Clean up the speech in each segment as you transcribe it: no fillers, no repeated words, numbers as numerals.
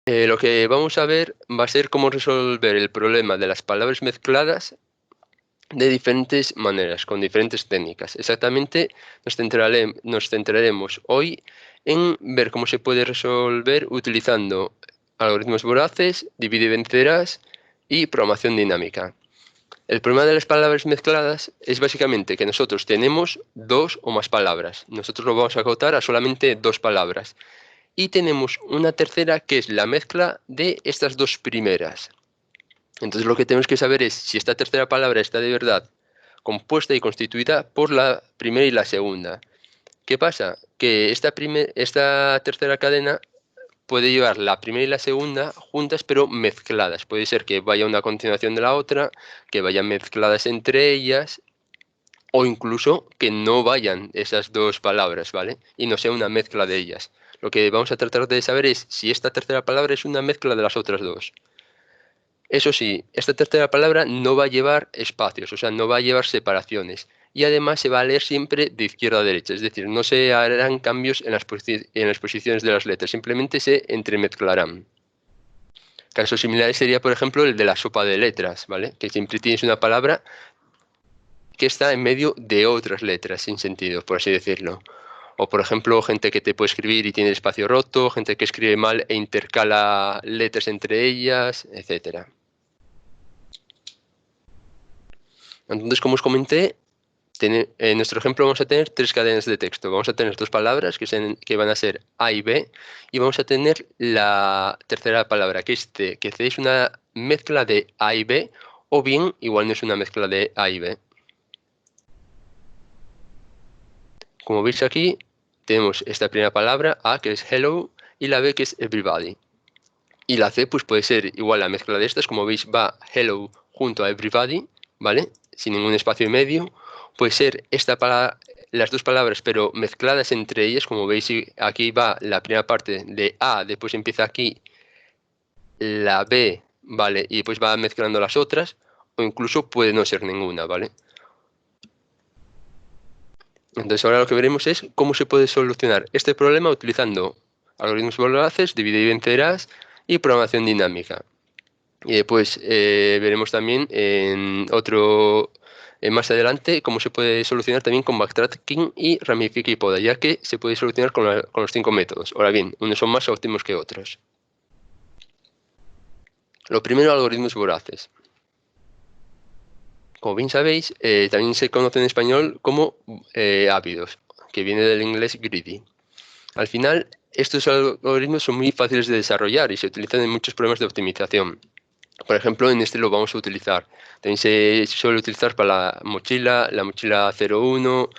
Lo que vamos a ver va a ser cómo resolver el problema de las palabras mezcladas de diferentes maneras, con diferentes técnicas. Exactamente, nos centraremos hoy en ver cómo se puede resolver utilizando algoritmos voraces, divide y vencerás y programación dinámica. El problema de las palabras mezcladas es básicamente que nosotros tenemos dos o más palabras. Nosotros lo vamos a acotar a solamente dos palabras. Y tenemos una tercera que es la mezcla de estas dos primeras. Entonces lo que tenemos que saber es si esta tercera palabra está de verdad compuesta y constituida por la primera y la segunda. ¿Qué pasa? Que esta tercera cadena puede llevar la primera y la segunda juntas pero mezcladas. Puede ser que vaya una continuación de la otra, que vayan mezcladas entre ellas o incluso que no vayan esas dos palabras, ¿vale? Y no sea una mezcla de ellas. Lo que vamos a tratar de saber es si esta tercera palabra es una mezcla de las otras dos. Eso sí, esta tercera palabra no va a llevar espacios, o sea, no va a llevar separaciones. Y además se va a leer siempre de izquierda a derecha, es decir, no se harán cambios en las posiciones de las letras, simplemente se entremezclarán. Casos similares sería, por ejemplo, el de la sopa de letras, ¿vale? Que siempre tienes una palabra que está en medio de otras letras sin sentido, por así decirlo. O, por ejemplo, gente que te puede escribir y tiene el espacio roto, gente que escribe mal e intercala letras entre ellas, etcétera. Entonces, como os comenté, en nuestro ejemplo vamos a tener tres cadenas de texto. Vamos a tener dos palabras que van a ser A y B, y vamos a tener la tercera palabra, que es C, que C es una mezcla de A y B, o bien igual no es una mezcla de A y B. Como veis aquí, tenemos esta primera palabra, A, que es hello, y la B, que es everybody. Y la C, pues puede ser igual la mezcla de estas, como veis va hello junto a everybody, ¿vale? Sin ningún espacio en medio. Puede ser las dos palabras, pero mezcladas entre ellas, como veis aquí va la primera parte de A, después empieza aquí la B, ¿vale? Y después va mezclando las otras, o incluso puede no ser ninguna, ¿vale? Entonces ahora lo que veremos es cómo se puede solucionar este problema utilizando algoritmos voraces, divide y vencerás y programación dinámica. Y después veremos también más adelante cómo se puede solucionar también con backtracking y ramifica y poda, ya que se puede solucionar con los 5 métodos. Ahora bien, unos son más óptimos que otros. Lo primero, algoritmos voraces. Como bien sabéis, también se conoce en español como ávidos, que viene del inglés greedy. Al final, estos algoritmos son muy fáciles de desarrollar y se utilizan en muchos problemas de optimización. Por ejemplo, en este lo vamos a utilizar. También se suele utilizar para la mochila 01,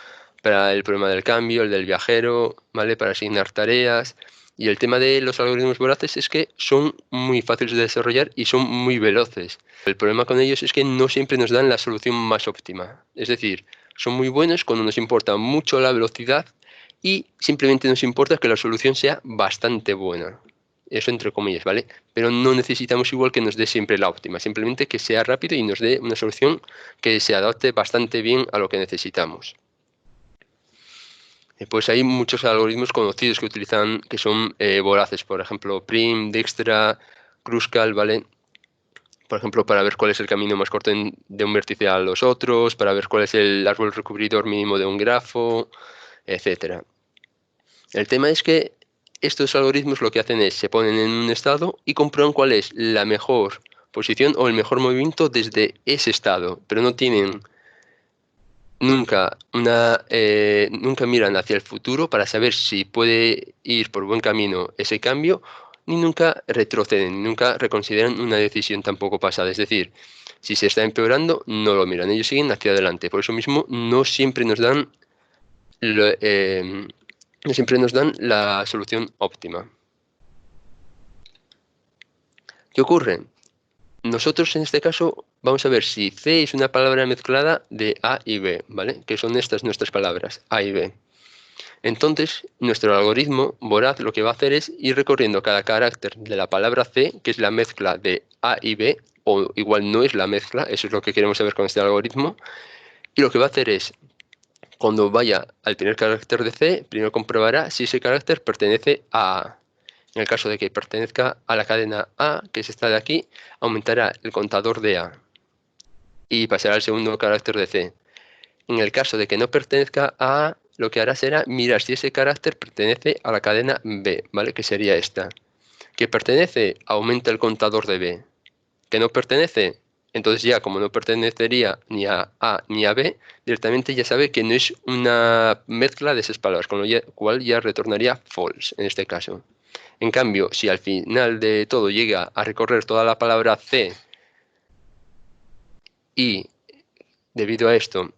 para el problema del cambio, el del viajero, ¿vale? Para asignar tareas. Y el tema de los algoritmos voraces es que son muy fáciles de desarrollar y son muy veloces. El problema con ellos es que no siempre nos dan la solución más óptima. Es decir, son muy buenos cuando nos importa mucho la velocidad y simplemente nos importa que la solución sea bastante buena. Eso entre comillas, ¿vale? Pero no necesitamos igual que nos dé siempre la óptima, simplemente que sea rápido y nos dé una solución que se adapte bastante bien a lo que necesitamos. Pues hay muchos algoritmos conocidos que son voraces, por ejemplo, Prim, Dijkstra, Kruskal, ¿vale? Por ejemplo, para ver cuál es el camino más corto de un vértice a los otros, para ver cuál es el árbol recubridor mínimo de un grafo, etcétera. El tema es que estos algoritmos lo que hacen es se ponen en un estado y comprueban cuál es la mejor posición o el mejor movimiento desde ese estado, pero no tienen nunca miran hacia el futuro para saber si puede ir por buen camino ese cambio, ni nunca retroceden, nunca reconsideran una decisión tampoco pasada. Es decir, si se está empeorando, no lo miran, ellos siguen hacia adelante. Por eso mismo, no siempre nos dan la solución óptima. ¿Qué ocurre? Nosotros en este caso vamos a ver si C es una palabra mezclada de A y B, ¿vale? Que son estas nuestras palabras, A y B. Entonces, nuestro algoritmo voraz lo que va a hacer es ir recorriendo cada carácter de la palabra C, que es la mezcla de A y B, o igual no es la mezcla, eso es lo que queremos saber con este algoritmo, y lo que va a hacer es, cuando vaya al primer carácter de C, primero comprobará si ese carácter pertenece a A. En el caso de que pertenezca a la cadena A, que es esta de aquí, aumentará el contador de A y pasará al segundo carácter de C. En el caso de que no pertenezca a A, lo que hará será mirar si ese carácter pertenece a la cadena B, ¿vale? Que sería esta. Que pertenece, aumenta el contador de B. Que no pertenece, entonces ya como no pertenecería ni a A ni a B, directamente ya sabe que no es una mezcla de esas palabras, con lo cual ya retornaría false en este caso. En cambio, si al final de todo llega a recorrer toda la palabra C y debido a esto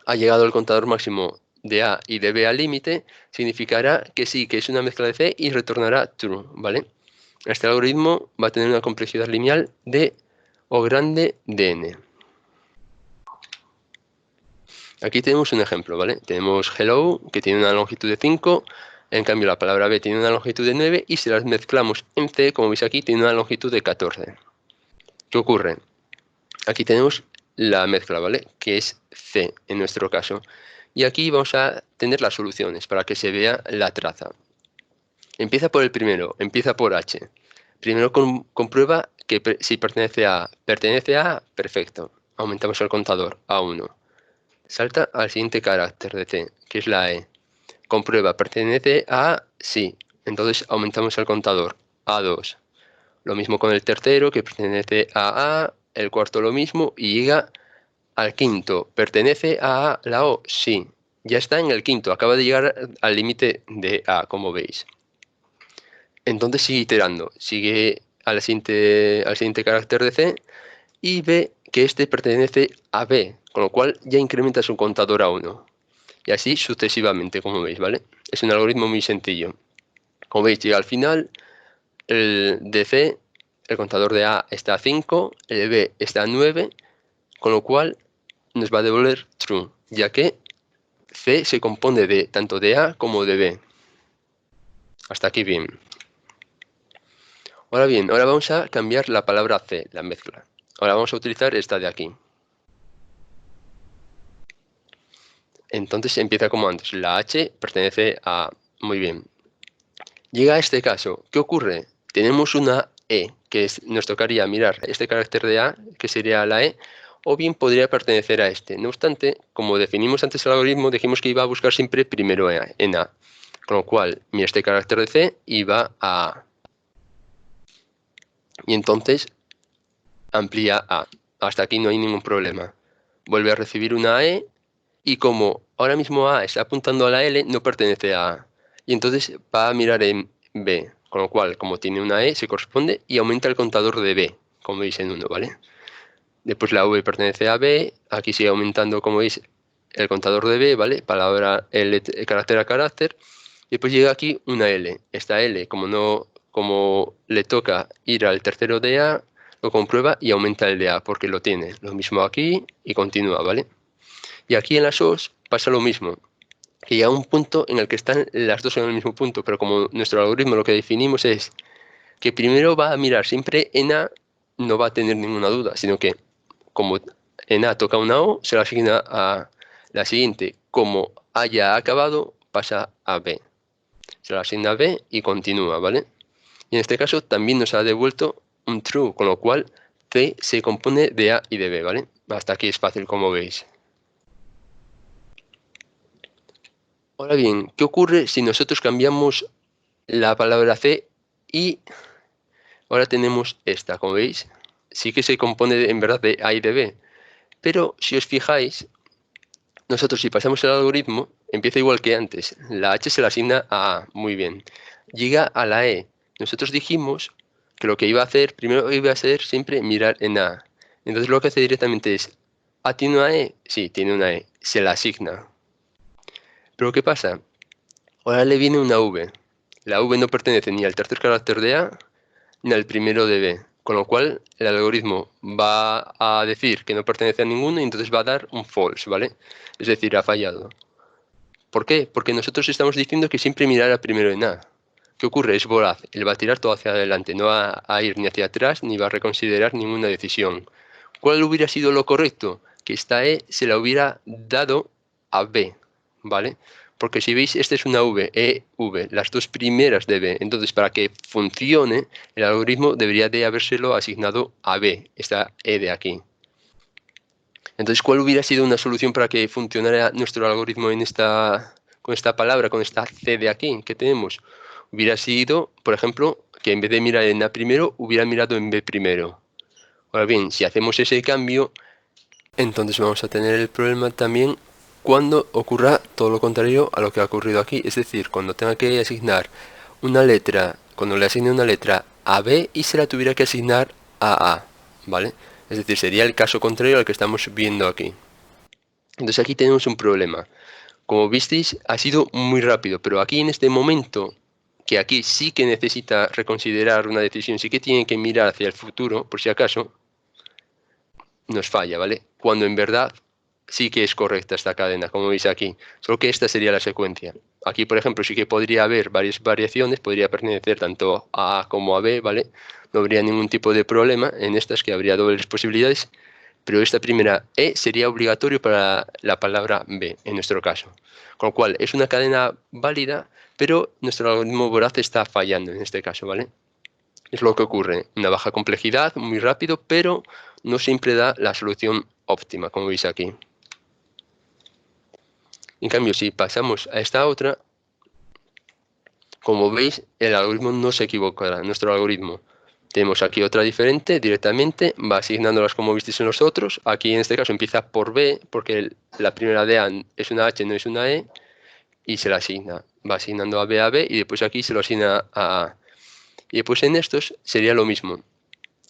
ha llegado el contador máximo de A y de B al límite, significará que sí, que es una mezcla de C y retornará true, ¿vale? Este algoritmo va a tener una complejidad lineal de O grande de n. Aquí tenemos un ejemplo, ¿vale? Tenemos hello, que tiene una longitud de 5, en cambio la palabra B tiene una longitud de 9 y si las mezclamos en C, como veis aquí, tiene una longitud de 14. ¿Qué ocurre? Aquí tenemos la mezcla, ¿vale? Que es C en nuestro caso. Y aquí vamos a tener las soluciones para que se vea la traza. Empieza por el primero, empieza por H. Primero comprueba que si pertenece a A. Pertenece a A, perfecto. Aumentamos el contador a 1. Salta al siguiente carácter de C, que es la E. Comprueba, ¿pertenece a A? Sí. Entonces aumentamos el contador a 2. Lo mismo con el tercero, que pertenece a A. El cuarto lo mismo y llega al quinto. ¿Pertenece a A la O? Sí. Ya está en el quinto, acaba de llegar al límite de A, como veis. Entonces sigue iterando, sigue al siguiente carácter de C y ve que este pertenece a B, con lo cual ya incrementa su contador a 1. Y así sucesivamente, como veis, ¿vale? Es un algoritmo muy sencillo. Como veis, llega al final, el de C, el contador de A está a 5, el de B está a 9, con lo cual nos va a devolver true, ya que C se compone de tanto de A como de B. Hasta aquí bien. Ahora bien, ahora vamos a cambiar la palabra C, la mezcla. Ahora vamos a utilizar esta de aquí. Entonces empieza como antes. La H pertenece a... Muy bien. Llega a este caso. ¿Qué ocurre? Tenemos una E, que nos tocaría mirar este carácter de A, que sería la E, o bien podría pertenecer a este. No obstante, como definimos antes el algoritmo, dijimos que iba a buscar siempre primero en A. Con lo cual, mira este carácter de C y va a A. Y entonces amplía A. Hasta aquí no hay ningún problema. Vuelve a recibir una E y como ahora mismo A está apuntando a la L, no pertenece a A. Y entonces va a mirar en B. Con lo cual, como tiene una E, se corresponde y aumenta el contador de B, como veis en 1, ¿vale? Después la V pertenece a B. Aquí sigue aumentando, como veis, el contador de B, ¿vale? Palabra L, carácter a carácter. Y después llega aquí una L. Esta L, como le toca ir al tercero de A, lo comprueba y aumenta el de A, porque lo tiene. Lo mismo aquí y continúa, ¿vale? Y aquí en las O's pasa lo mismo, que llega un punto en el que están las dos en el mismo punto, pero como nuestro algoritmo lo que definimos es que primero va a mirar siempre en A, no va a tener ninguna duda, sino que como en A toca una O, se la asigna a la siguiente. Como haya acabado, pasa a B. Se la asigna a B y continúa, ¿vale? Y en este caso también nos ha devuelto un true, con lo cual C se compone de A y de B, ¿vale? Hasta aquí es fácil, como veis. Ahora bien, ¿qué ocurre si nosotros cambiamos la palabra C y ahora tenemos esta? Como veis, sí que se compone en verdad de A y de B, pero si os fijáis, nosotros si pasamos el algoritmo, empieza igual que antes. La H se la asigna a A, muy bien. Llega a la E. Nosotros dijimos que lo que iba a hacer, primero iba a ser siempre mirar en A. Entonces lo que hace directamente es, ¿A tiene una E? Sí, tiene una E. Se la asigna. Pero ¿qué pasa? Ahora le viene una V. La V no pertenece ni al tercer carácter de A ni al primero de B. Con lo cual el algoritmo va a decir que no pertenece a ninguno y entonces va a dar un false, ¿vale? Es decir, ha fallado. ¿Por qué? Porque nosotros estamos diciendo que siempre mirará primero en A. ¿Qué ocurre? Es voraz. Él va a tirar todo hacia adelante. No va a ir ni hacia atrás ni va a reconsiderar ninguna decisión. ¿Cuál hubiera sido lo correcto? Que esta E se la hubiera dado a B, ¿vale? Porque si veis, esta es una V, E, V, las dos primeras de B. Entonces, para que funcione, el algoritmo debería de habérselo asignado a B, esta E de aquí. Entonces, ¿cuál hubiera sido una solución para que funcionara nuestro algoritmo con esta palabra, con esta C de aquí que tenemos? Hubiera sido, por ejemplo, que en vez de mirar en A primero, hubiera mirado en B primero. Ahora bien, si hacemos ese cambio, entonces vamos a tener el problema también cuando ocurra todo lo contrario a lo que ha ocurrido aquí. Es decir, cuando tenga que asignar una letra, cuando le asigne una letra a B y se la tuviera que asignar a A, ¿vale? Es decir, sería el caso contrario al que estamos viendo aquí. Entonces aquí tenemos un problema. Como visteis, ha sido muy rápido, pero aquí en este momento, que aquí sí que necesita reconsiderar una decisión, sí que tiene que mirar hacia el futuro, por si acaso, nos falla, ¿vale? Cuando en verdad sí que es correcta esta cadena, como veis aquí. Solo que esta sería la secuencia. Aquí, por ejemplo, sí que podría haber varias variaciones, podría pertenecer tanto a A como a B, ¿vale? No habría ningún tipo de problema en estas, que habría dobles posibilidades, pero esta primera E sería obligatorio para la palabra B, en nuestro caso. Con lo cual, es una cadena válida, pero nuestro algoritmo voraz está fallando en este caso, ¿vale? Es lo que ocurre, una baja complejidad, muy rápido, pero no siempre da la solución óptima, como veis aquí. En cambio, si pasamos a esta otra, como veis, el algoritmo no se equivocará, nuestro algoritmo. Tenemos aquí otra diferente, directamente, va asignándolas como visteis en los otros. Aquí en este caso empieza por B, porque la primera de A es una H, no es una E, y se la asigna. Va asignando a B, y después aquí se lo asigna a A. Y después en estos sería lo mismo.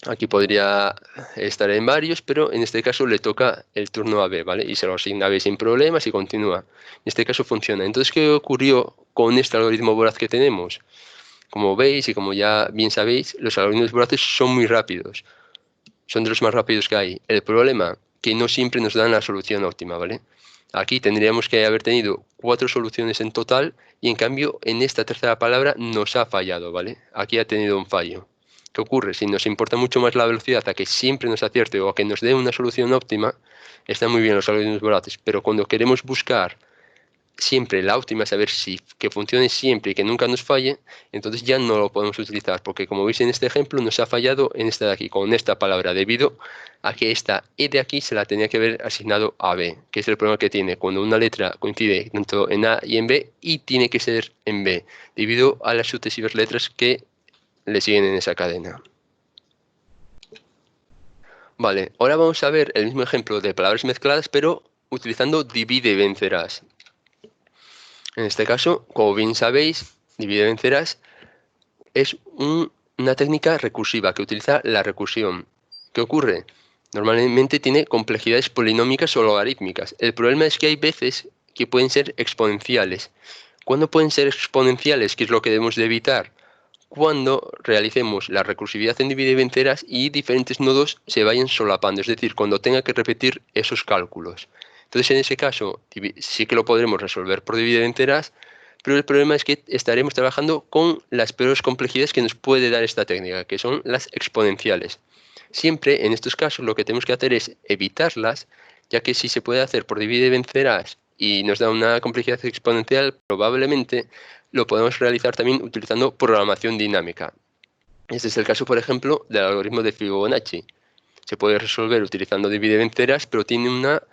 Aquí podría estar en varios, pero en este caso le toca el turno a B, ¿vale? Y se lo asigna a B sin problemas y continúa. En este caso funciona. Entonces, ¿qué ocurrió con este algoritmo voraz que tenemos? Como veis y como ya bien sabéis, los algoritmos voraces son muy rápidos. Son de los más rápidos que hay. El problema, que no siempre nos dan la solución óptima, ¿vale? Aquí tendríamos que haber tenido 4 soluciones en total y en cambio en esta tercera palabra nos ha fallado, ¿vale? Aquí ha tenido un fallo. ¿Qué ocurre? Si nos importa mucho más la velocidad a que siempre nos acierte o a que nos dé una solución óptima, están muy bien los algoritmos voraces, pero cuando queremos buscar siempre la óptima, saber si que funcione siempre y que nunca nos falle, entonces ya no lo podemos utilizar, porque como veis en este ejemplo nos ha fallado en esta de aquí, con esta palabra, debido a que esta E de aquí se la tenía que haber asignado a B, que es el problema que tiene cuando una letra coincide tanto en A y en B y tiene que ser en B, debido a las sucesivas letras que le siguen en esa cadena. Vale, ahora vamos a ver el mismo ejemplo de palabras mezcladas, pero utilizando divide y vencerás. En este caso, como bien sabéis, divide y vencerás es una técnica recursiva que utiliza la recursión. ¿Qué ocurre? Normalmente tiene complejidades polinómicas o logarítmicas. El problema es que hay veces que pueden ser exponenciales. ¿Cuándo pueden ser exponenciales? ¿Qué es lo que debemos de evitar? Cuando realicemos la recursividad en divide y vencerás y diferentes nodos se vayan solapando, es decir, cuando tenga que repetir esos cálculos. Entonces, en ese caso, sí que lo podremos resolver por divide y vencerás, pero el problema es que estaremos trabajando con las peores complejidades que nos puede dar esta técnica, que son las exponenciales. Siempre en estos casos lo que tenemos que hacer es evitarlas, ya que si se puede hacer por divide y vencerás y nos da una complejidad exponencial, probablemente lo podemos realizar también utilizando programación dinámica. Este es el caso, por ejemplo, del algoritmo de Fibonacci. Se puede resolver utilizando divide y vencerás, pero tiene una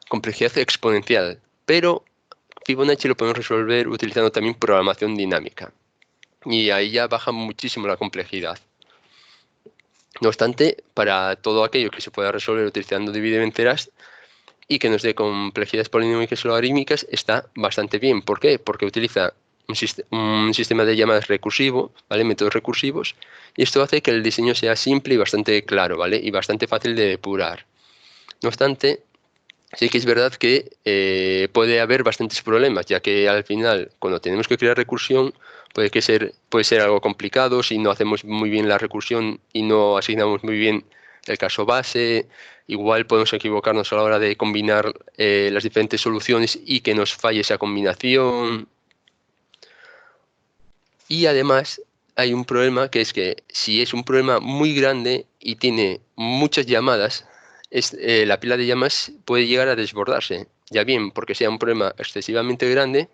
complejidad exponencial. Pero Fibonacci lo podemos resolver utilizando también programación dinámica. Y ahí ya baja muchísimo la complejidad. No obstante, para todo aquello que se pueda resolver utilizando divide y vencerás y que nos dé complejidades polinómicas o logarítmicas, está bastante bien. ¿Por qué? Porque utiliza un sistema de llamadas recursivo, ¿vale? Métodos recursivos, y esto hace que el diseño sea simple y bastante claro, ¿vale? Y bastante fácil de depurar. No obstante, sí que es verdad que puede haber bastantes problemas, ya que al final, cuando tenemos que crear recursión, puede ser algo complicado si no hacemos muy bien la recursión y no asignamos muy bien el caso base. Igual podemos equivocarnos a la hora de combinar las diferentes soluciones y que nos falle esa combinación. Y además hay un problema, que es que si es un problema muy grande y tiene muchas llamadas, la pila de llamas puede llegar a desbordarse, ya bien porque sea un problema excesivamente grande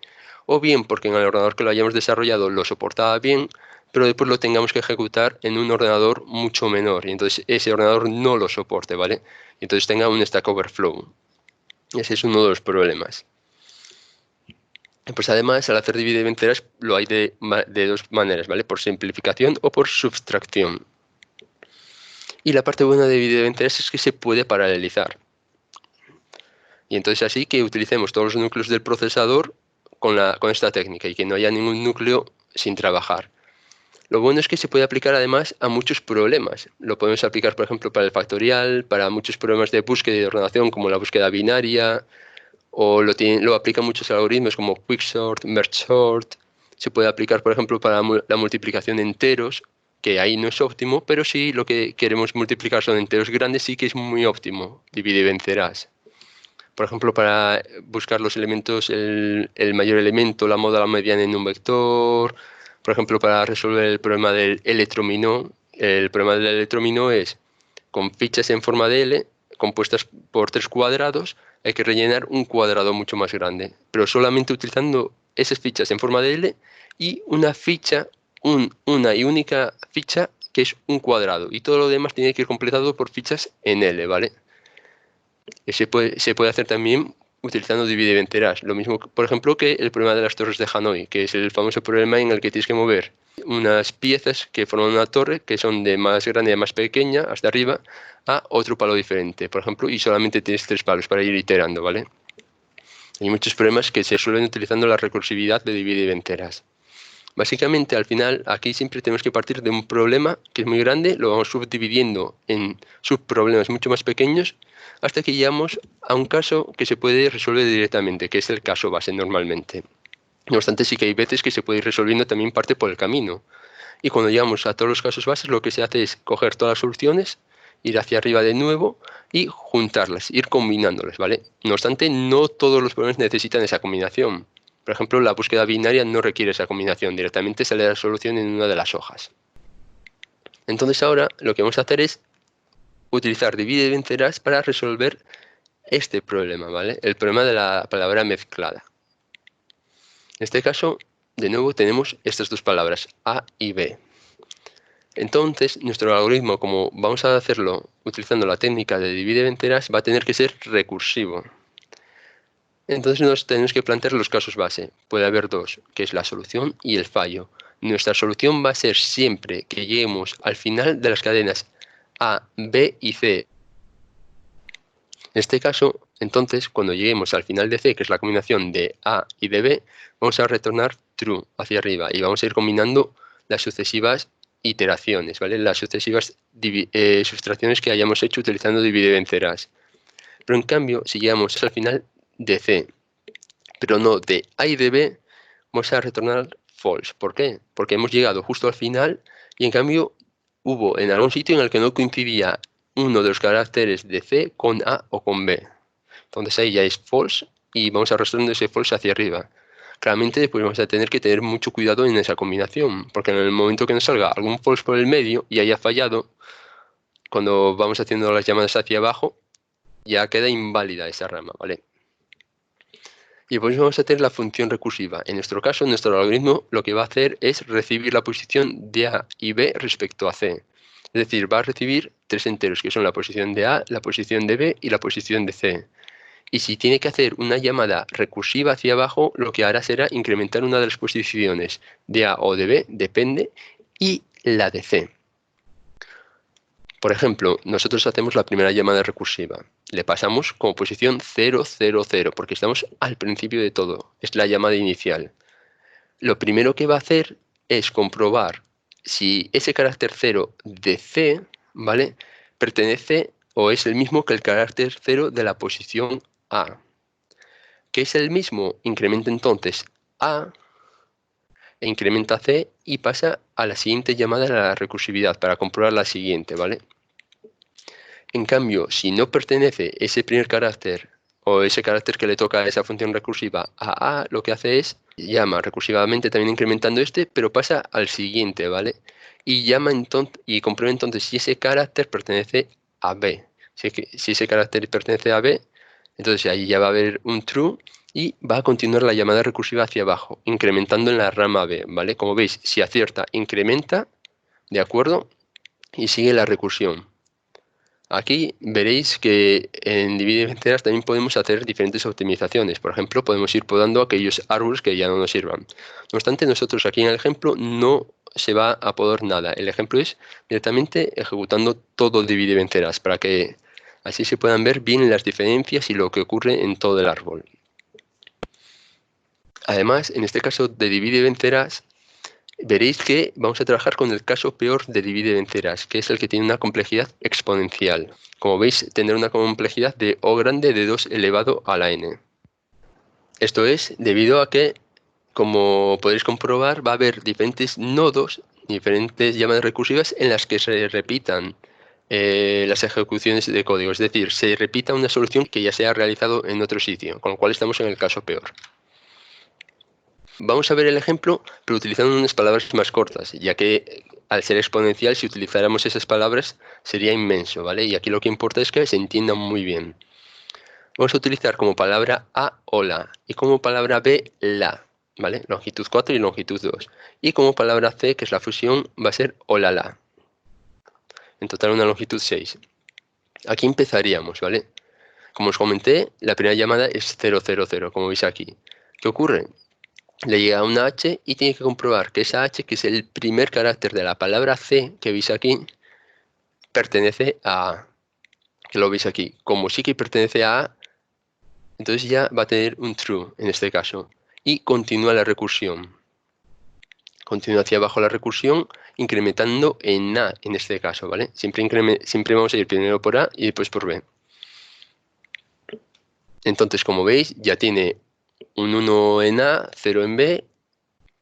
o bien porque en el ordenador que lo hayamos desarrollado lo soportaba bien, pero después lo tengamos que ejecutar en un ordenador mucho menor, y entonces ese ordenador no lo soporte, ¿vale? Y entonces tenga un Stack Overflow. Ese es uno de los problemas. Pues además, al hacer divide y vencerás, lo hay de dos maneras, ¿vale? Por simplificación o por subtracción. Y la parte buena de divide y vencerás es que se puede paralelizar. Y entonces así que utilicemos todos los núcleos del procesador con esta técnica y que no haya ningún núcleo sin trabajar. Lo bueno es que se puede aplicar además a muchos problemas. Lo podemos aplicar, por ejemplo, para el factorial, para muchos problemas de búsqueda y de ordenación, como la búsqueda binaria, o lo aplican muchos algoritmos como quicksort, merge sort. Se puede aplicar, por ejemplo, para la multiplicación de enteros, que ahí no es óptimo, pero sí lo que queremos multiplicar son enteros grandes, sí que es muy óptimo. Divide y vencerás. Por ejemplo, para buscar los elementos, el mayor elemento, la moda, la mediana en un vector. Por ejemplo, para resolver el problema del electrominó. El problema del electrominó es con fichas en forma de L, compuestas por 3 cuadrados, hay que rellenar un cuadrado mucho más grande, pero solamente utilizando esas fichas en forma de L y una ficha, una y única ficha que es un cuadrado, y todo lo demás tiene que ir completado por fichas en L, ¿vale? Se puede hacer también utilizando divide y vencerás. Lo mismo, por ejemplo, que el problema de las torres de Hanoi, que es el famoso problema en el que tienes que mover unas piezas que forman una torre, que son de más grande a más pequeña, hasta arriba, a otro palo diferente, por ejemplo, y solamente tienes 3 palos para ir iterando, ¿vale? Hay muchos problemas que se resuelven utilizando la recursividad de divide y vencerás. Básicamente, al final, aquí siempre tenemos que partir de un problema que es muy grande, lo vamos subdividiendo en subproblemas mucho más pequeños, hasta que llegamos a un caso que se puede resolver directamente, que es el caso base normalmente. No obstante, sí que hay veces que se puede ir resolviendo también parte por el camino. Y cuando llegamos a todos los casos bases, lo que se hace es coger todas las soluciones, ir hacia arriba de nuevo y juntarlas, ir combinándolas, ¿vale? No obstante, no todos los problemas necesitan esa combinación. Por ejemplo, la búsqueda binaria no requiere esa combinación, directamente sale la solución en una de las hojas. Entonces ahora lo que vamos a hacer es utilizar divide y vencerás para resolver este problema, ¿vale? El problema de la palabra mezclada. En este caso, de nuevo tenemos estas dos palabras, A y B. Entonces, nuestro algoritmo, como vamos a hacerlo utilizando la técnica de divide y vencerás, va a tener que ser recursivo. Entonces nos tenemos que plantear los casos base. Puede haber dos, que es la solución y el fallo. Nuestra solución va a ser siempre que lleguemos al final de las cadenas A, B y C. En este caso, entonces, cuando lleguemos al final de C, que es la combinación de A y de B, vamos a retornar true hacia arriba y vamos a ir combinando las sucesivas iteraciones, ¿vale? Las sucesivas sustracciones que hayamos hecho utilizando divide y vencerás. Pero en cambio, si llegamos al final de C, pero no de A y de B, vamos a retornar false. ¿Por qué? Porque hemos llegado justo al final y en cambio hubo en algún sitio en el que no coincidía uno de los caracteres de C con A o con B. Entonces ahí ya es false y vamos arrastrando ese false hacia arriba. Claramente después vamos a tener que tener mucho cuidado en esa combinación, porque en el momento que nos salga algún false por el medio y haya fallado, cuando vamos haciendo las llamadas hacia abajo, ya queda inválida esa rama, ¿vale? Y después vamos a tener la función recursiva. En nuestro caso, nuestro algoritmo lo que va a hacer es recibir la posición de A y B respecto a C. Es decir, va a recibir 3 enteros, que son la posición de A, la posición de B y la posición de C. Y si tiene que hacer una llamada recursiva hacia abajo, lo que hará será incrementar una de las posiciones de A o de B, depende, y la de C. Por ejemplo, nosotros hacemos la primera llamada recursiva. Le pasamos como posición 0, 0, 0, porque estamos al principio de todo. Es la llamada inicial. Lo primero que va a hacer es comprobar si ese carácter 0 de C, ¿vale?, pertenece o es el mismo que el carácter 0 de la posición A. Que es el mismo, incrementa entonces A e incrementa C y pasa a la siguiente llamada de la recursividad para comprobar la siguiente, ¿vale? En cambio, si no pertenece ese primer carácter o ese carácter que le toca a esa función recursiva a A, lo que hace es llama recursivamente también incrementando este, pero pasa al siguiente, ¿vale? Y llama entonces y comprueba entonces si ese carácter pertenece a B. Si ese carácter pertenece a B, entonces ahí ya va a haber un true y va a continuar la llamada recursiva hacia abajo, incrementando en la rama B, ¿vale? Como veis, si acierta, incrementa, ¿de acuerdo? Y sigue la recursión. Aquí veréis que en Divide enteras también podemos hacer diferentes optimizaciones. Por ejemplo, podemos ir podando aquellos árboles que ya no nos sirvan. No obstante, nosotros aquí en el ejemplo no se va a podar nada. El ejemplo es directamente ejecutando todo Divide venceras para que así se puedan ver bien las diferencias y lo que ocurre en todo el árbol. Además, en este caso de Divide venceras, veréis que vamos a trabajar con el caso peor de Divide venceras, que es el que tiene una complejidad exponencial. Como veis, tendrá una complejidad de O grande de 2 elevado a la n. Esto es debido a que, como podéis comprobar, va a haber diferentes nodos, diferentes llamadas recursivas en las que se repitan las ejecuciones de código. Es decir, se repita una solución que ya se ha realizado en otro sitio, con lo cual estamos en el caso peor. Vamos a ver el ejemplo, pero utilizando unas palabras más cortas, ya que al ser exponencial, si utilizáramos esas palabras, sería inmenso, ¿vale? Y aquí lo que importa es que se entiendan muy bien. Vamos a utilizar como palabra A, hola, y como palabra B, la, ¿vale? Longitud 4 y longitud 2. Y como palabra C, que es la fusión, va a ser hola, la. En total una longitud 6. Aquí empezaríamos, ¿vale? Como os comenté, la primera llamada es 000, como veis aquí. ¿Qué ocurre? Le llega una H y tiene que comprobar que esa H, que es el primer carácter de la palabra C que veis aquí, pertenece a A, que lo veis aquí. Como sí que pertenece a A, entonces ya va a tener un true en este caso. Y continúa la recursión. Continúa hacia abajo la recursión, incrementando en A en este caso, ¿vale? Siempre vamos a ir primero por A y después por B. Entonces, como veis, ya tiene un 1 en A, 0 en B,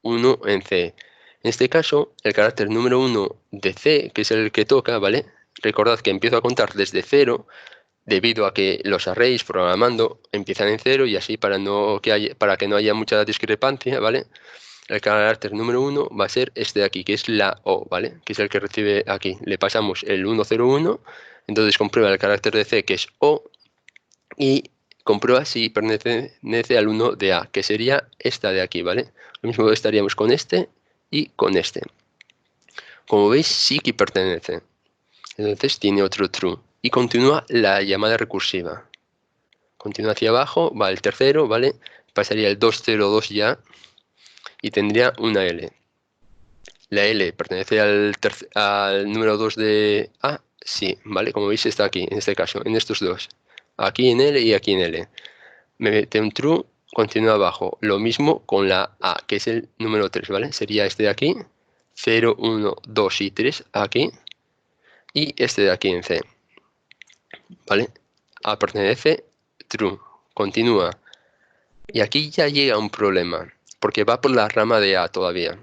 1 en C. En este caso, el carácter número 1 de C, que es el que toca, ¿vale? Recordad que empiezo a contar desde 0, debido a que los arrays programando empiezan en 0 y así para que no haya mucha discrepancia, ¿vale? El carácter número 1 va a ser este de aquí, que es la O, ¿vale? Que es el que recibe aquí. Le pasamos el 101, entonces comprueba el carácter de C, que es O, y comprueba si pertenece al 1 de A, que sería esta de aquí, ¿vale? Lo mismo estaríamos con este y con este. Como veis, sí que pertenece. Entonces tiene otro true. Y continúa la llamada recursiva. Continúa hacia abajo, va el tercero, ¿vale? Pasaría el 202 ya y tendría una L. La L pertenece al número 2 de A, sí, ¿vale? Como veis está aquí, en este caso, en estos dos. Aquí en L y aquí en L. Me mete un true, continúa abajo. Lo mismo con la A, que es el número 3, ¿vale? Sería este de aquí, 0, 1, 2 y 3 aquí. Y este de aquí en C, ¿vale? A pertenece, true, continúa. Y aquí ya llega un problema, porque va por la rama de A todavía,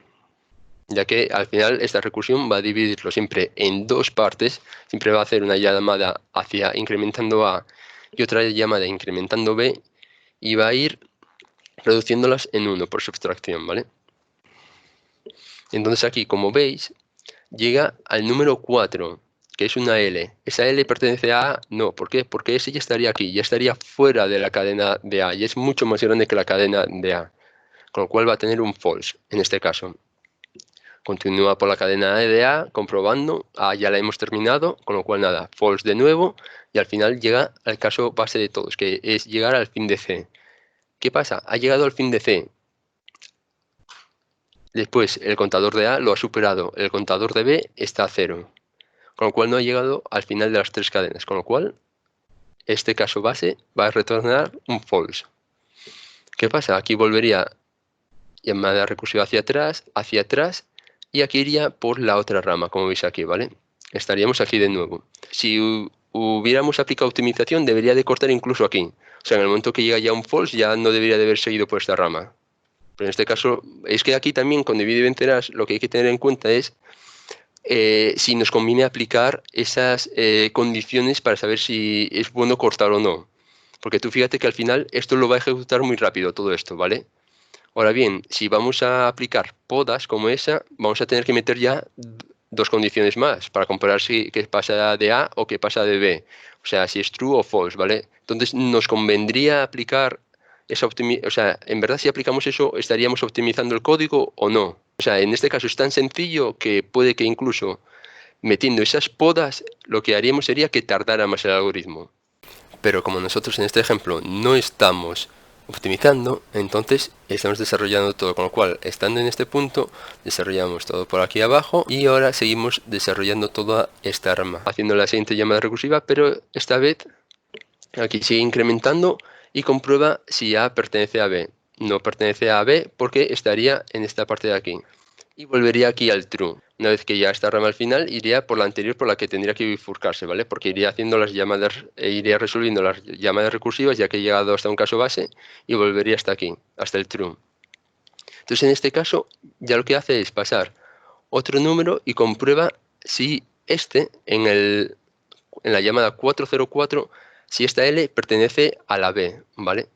ya que al final esta recursión va a dividirlo siempre en dos partes, siempre va a hacer una llamada hacia incrementando A y otra llamada incrementando B, y va a ir reduciéndolas en 1 por subtracción, ¿vale? Entonces aquí, como veis, llega al número 4, que es una L. ¿Esa L pertenece a A? No. ¿Por qué? Porque ese ya estaría aquí, ya estaría fuera de la cadena de A, y es mucho más grande que la cadena de A, con lo cual va a tener un false en este caso. Continúa por la cadena de A, comprobando, A ya la hemos terminado, con lo cual nada, false de nuevo, y al final llega al caso base de todos, que es llegar al fin de C. ¿Qué pasa? Ha llegado al fin de C. Después el contador de A lo ha superado, el contador de B está a 0, con lo cual no ha llegado al final de las tres cadenas, con lo cual este caso base va a retornar un false. ¿Qué pasa? Aquí volvería llamada recursiva hacia atrás, y aquí iría por la otra rama, como veis aquí, ¿vale? Estaríamos aquí de nuevo. Si hubiéramos aplicado optimización, debería de cortar incluso aquí. O sea, en el momento que llega ya un false, ya no debería de haber seguido por esta rama. Pero en este caso, es que aquí también con divide y vencerás, lo que hay que tener en cuenta es si nos conviene aplicar esas condiciones para saber si es bueno cortar o no. Porque tú fíjate que al final esto lo va a ejecutar muy rápido, todo esto, ¿vale? Ahora bien, si vamos a aplicar podas como esa, vamos a tener que meter ya dos condiciones más para comparar si qué pasa de A o qué pasa de B. O sea, si es true o false, ¿vale? Entonces nos convendría aplicar o sea, en verdad si aplicamos eso, ¿estaríamos optimizando el código o no? O sea, en este caso es tan sencillo que puede que incluso metiendo esas podas, lo que haríamos sería que tardara más el algoritmo. Pero como nosotros en este ejemplo no estamos optimizando, entonces estamos desarrollando todo, con lo cual, estando en este punto, desarrollamos todo por aquí abajo y ahora seguimos desarrollando toda esta rama, haciendo la siguiente llamada recursiva, pero esta vez aquí sigue incrementando y comprueba si A pertenece a B. No pertenece a B porque estaría en esta parte de aquí. Y volvería aquí al true. Una vez que ya esta rama al final, iría por la anterior por la que tendría que bifurcarse, ¿vale? Porque iría haciendo las llamadas, iría resolviendo las llamadas recursivas ya que he llegado hasta un caso base y volvería hasta aquí, hasta el true. Entonces en este caso ya lo que hace es pasar otro número y comprueba si este en la llamada 404, si esta L pertenece a la B, ¿vale?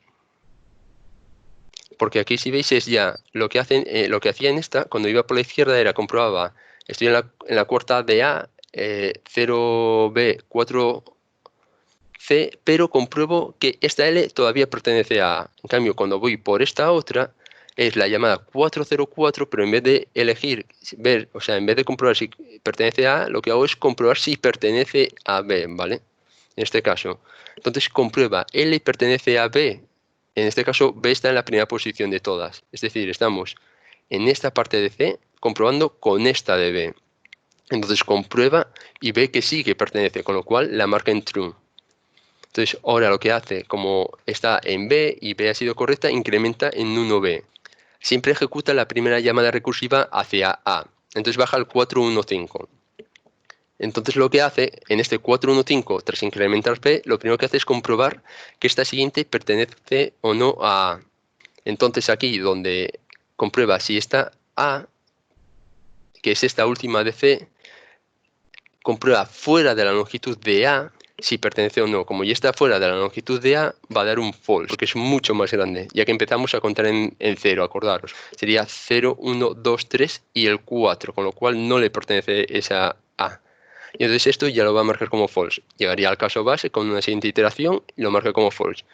Porque aquí si veis es ya lo que hacía en esta, cuando iba por la izquierda era comprobaba, estoy en la cuarta de A, 0B, 4C, pero compruebo que esta L todavía pertenece a A. En cambio, cuando voy por esta otra, es la llamada 404, pero en vez de elegir, o sea, en vez de comprobar si pertenece a A, lo que hago es comprobar si pertenece a B, ¿vale? En este caso. Entonces comprueba, L pertenece a B. En este caso, B está en la primera posición de todas. Es decir, estamos en esta parte de C comprobando con esta de B. Entonces comprueba y ve que sí que pertenece, con lo cual la marca en true. Entonces ahora lo que hace, como está en B y B ha sido correcta, incrementa en 1B. Siempre ejecuta la primera llamada recursiva hacia A. Entonces baja al 415. Entonces lo que hace en este 415, tras incrementar P, lo primero que hace es comprobar que esta siguiente pertenece o no a A. Entonces aquí donde comprueba si esta A, que es esta última de C, comprueba fuera de la longitud de A si pertenece o no. Como ya está fuera de la longitud de A, va a dar un false, porque es mucho más grande, ya que empezamos a contar en 0, acordaros. Sería 0, 1, 2, 3 y el 4, con lo cual no le pertenece esa A. Y entonces esto ya lo va a marcar como false. Llegaría al caso base con una siguiente iteración y lo marca como false.